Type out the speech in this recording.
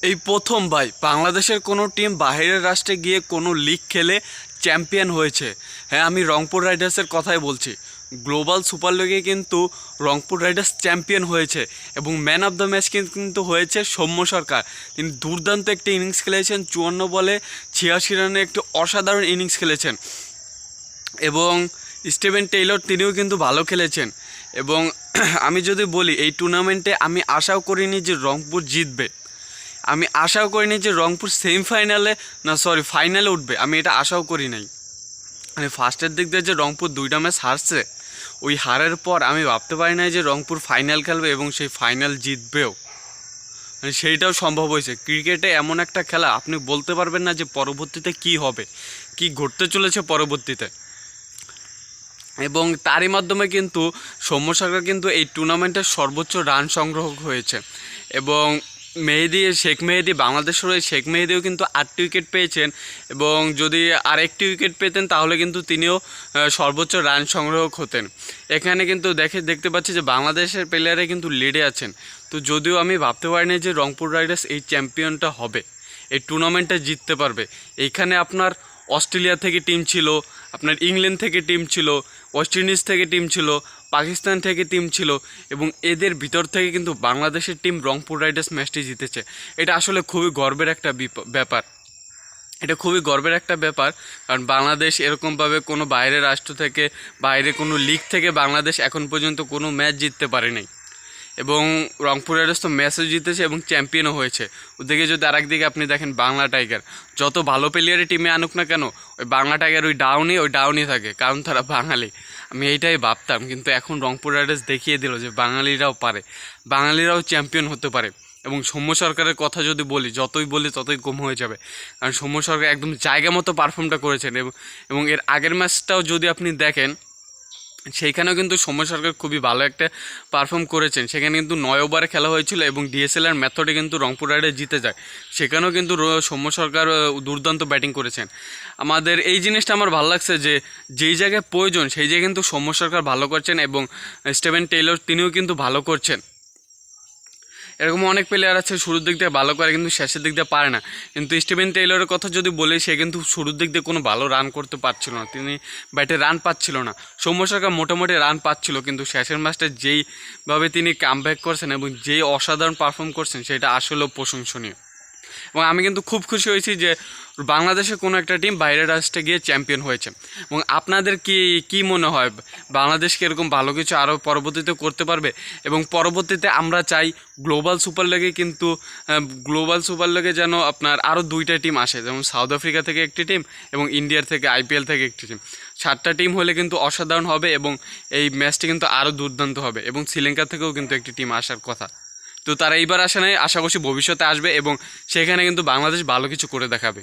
এই প্রথম ভাই বাংলাদেশের কোনো টিম বাইরের রাষ্ট্রে গিয়ে কোনো লিগ খেলে চ্যাম্পিয়ন হয়েছে। হ্যাঁ, আমি রংপুর রাইডার্সের কথাই বলছি। গ্লোবাল সুপার লিগে কিন্তু রংপুর রাইডার্স চ্যাম্পিয়ন হয়েছে এবং ম্যান অফ দ্য ম্যাচ কিন্তু হয়েছে সৌম্য সরকার। তিনি দুর্দান্ত একটি ইনিংস খেলেছেন, 54 বলে 86 রানের একটি অসাধারণ ইনিংস খেলেছেন এবং স্টিভেন টেইলর তিনিও কিন্তু ভালো খেলেছেন। এবং আমি যদি বলি এই টুর্নামেন্টে আমি আশাও করিনি যে রংপুর জিতবে, আমি আশাও করিনি যে রংপুর ফাইনালে উঠবে, আমি এটা আশাও করি নাই। মানে ফার্স্টের দিক দিয়ে যে রংপুর 2টা ম্যাচ হারছে, ওই হারের পর আমি ভাবতে পারি নাই যে রংপুর ফাইনাল খেলবে এবং সেই ফাইনাল জিতবেও। মানে সেইটাও সম্ভব হয়েছে। ক্রিকেটে এমন একটা খেলা, আপনি বলতে পারবেন না যে পরবর্তীতে কি হবে, কি ঘটতে চলেছে পরবর্তীতে। এবং তারই মাধ্যমে কিন্তু সৌম্য সরকার কিন্তু এই টুর্নামেন্টের সর্বোচ্চ রান সংগ্রহ হয়েছে। এবং শেখ মেহেদী, বাংলাদেশের হয়ে শেখ মেহেদীও কিন্তু 8টি উইকেট পেয়েছেন এবং যদি আরেকটি উইকেট পেতেন তাহলে কিন্তু তিনিও সর্বোচ্চ রান সংগ্রাহক হতেন। এখানে কিন্তু দেখতে পাচ্ছি যে বাংলাদেশের প্লেয়ারে কিন্তু লিডে আছেন। তো যদিও আমি ভাবতে পারিনি যে রংপুর রাইডার্স এই চ্যাম্পিয়নটা হবে, এই টুর্নামেন্টটা জিততে পারবে। এইখানে আপনার অস্ট্রেলিয়া থেকে টিম ছিল, আপনার ইংল্যান্ড থেকে টিম ছিল, ওয়েস্ট ইন্ডিজ থেকে টিম ছিল, পাকিস্তান থেকে টিম ছিল এবং এদের ভিতর থেকে কিন্তু বাংলাদেশের টিম রংপুর রাইডার্স ম্যাচটি জিতেছে। এটা আসলে খুবই গর্বের একটা ব্যাপার। এটা খুবই গর্বের একটা ব্যাপার, কারণ বাংলাদেশ এরকমভাবে কোনো বাইরের রাষ্ট্র থেকে, বাইরে কোনো লিগ থেকে বাংলাদেশ এখন পর্যন্ত কোনো ম্যাচ জিততে পারে নাই। এবং রংপুর রাইডার্স তো ম্যাচও জিতেছে এবং চ্যাম্পিয়নও হয়েছে। ওদিকে যদি আরেকদিকে আপনি দেখেন বাংলা টাইগার, যত ভালো প্লেয়ারে টিমে আনুক না কেন, ওই বাংলা টাইগার ওই ডাউনই থাকে, কারণ তারা বাঙালি। আমি এইটাই ভাবতাম, কিন্তু এখন রংপুর রাইডার্স দেখিয়ে দিল যে বাঙালিরাও পারে, বাঙালিরাও চ্যাম্পিয়ন হতে পারে। এবং সৌম্য সরকারের কথা যদি বলি, যতই বলি ততই কম হয়ে যাবে, কারণ সৌম্য সরকার একদম জায়গা মতো পারফর্মটা করেছেন। এবং এর আগের ম্যাচটাও যদি আপনি দেখেন, সেইখানেও কিন্তু সৌম্য সরকার খুবই ভালো একটা পারফর্ম করেছেন। সেখানে কিন্তু 9 ওভারে খেলা হয়েছিল এবং ডিএসএলআর মেথডে কিন্তু রংপুর রাইডার্স জিতে যায়। সেখানেও কিন্তু সৌম্য সরকার দুর্দান্ত ব্যাটিং করেছেন। আমাদের এই জিনিসটা আমার ভালো লাগছে যে যেই জায়গায় প্রয়োজন সেই জায়গায় কিন্তু সৌম্য সরকার ভালো করছেন এবং স্টিভেন টেইলর তিনিও কিন্তু ভালো করছেন। এরকম অনেক প্লেয়ার আছে শুরুর দিক দিয়ে ভালো করে কিন্তু শেষের দিক দিয়ে পারে না। কিন্তু স্টিভেন টেইলরের কথা যদি বলি, সে কিন্তু শুরুর দিক দিয়ে কোনো ভালো রান করতে পারছিল না, তিনি ব্যাটে রান পাচ্ছিল না। সৌম্য সরকার মোটামুটি রান পাচ্ছিল, কিন্তু শেষের ম্যাচটা যেইভাবে তিনি কামব্যাক করছেন এবং যেই অসাধারণ পারফর্ম করছেন, সেটা আসলেও প্রশংসনীয়। এবং আমি কিন্তু খুব খুশি হয়েছি যে বাংলাদেশের কোনো একটা টিম বাইরের রাষ্ট্রে গিয়ে চ্যাম্পিয়ন হয়েছে। এবং আপনাদের কি মনে হয়, বাংলাদেশকে এরকম ভালো কিছু আরও পরবর্তীতে করতে পারবে? এবং পরবর্তীতে আমরা চাই গ্লোবাল সুপার লিগে যেন আপনার আরও 2টা টিম আসে, যেমন সাউথ আফ্রিকা থেকে একটি টিম এবং ইন্ডিয়ার থেকে আইপিএল থেকে একটি টিম। 7টা টিম হলে কিন্তু অসাধারণ হবে এবং এই ম্যাচটি কিন্তু আরও দুর্দান্ত হবে। এবং শ্রীলঙ্কা থেকেও কিন্তু একটি টিম আসার কথা। তো তারা এইবার আসে নাই, আশা করছি ভবিষ্যতে আসবে এবং সেখানে কিন্তু বাংলাদেশ ভালো কিছু করে দেখাবে।